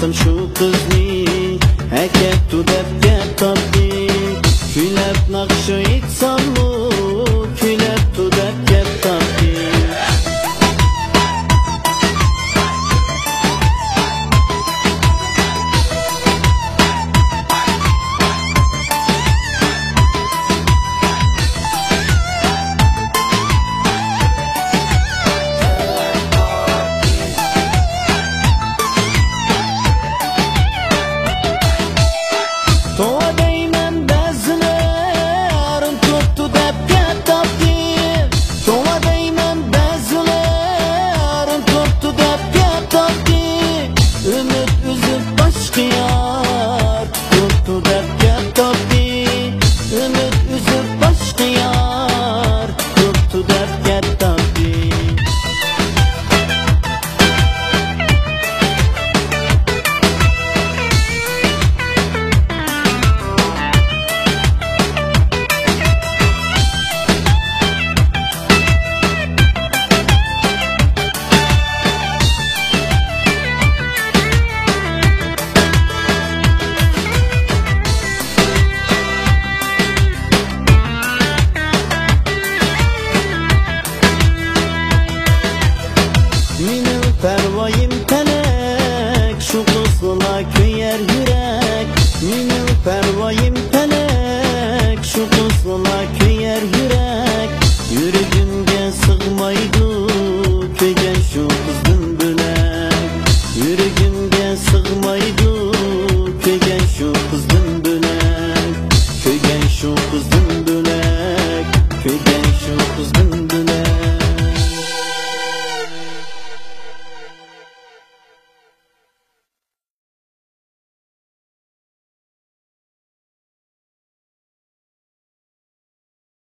Tanıdım şu kızını, ekettu dep tapdi. Küylep nakşı itsam mı, küylep dep tapdi. Tova değmem bezine, arın tuttu dep tapdi. Tova değmem bezine, arın tuttu dep tapdi. Ümit üzüp başka yar tuttu dep tapdi. Ümit üzüp başka yar tuttu dep tapdi. Minin pervayim telek, şu kızla köyer yürek. Minin pervayim telek, şu kızla köyer yürek. Yüreğimge sığmaydı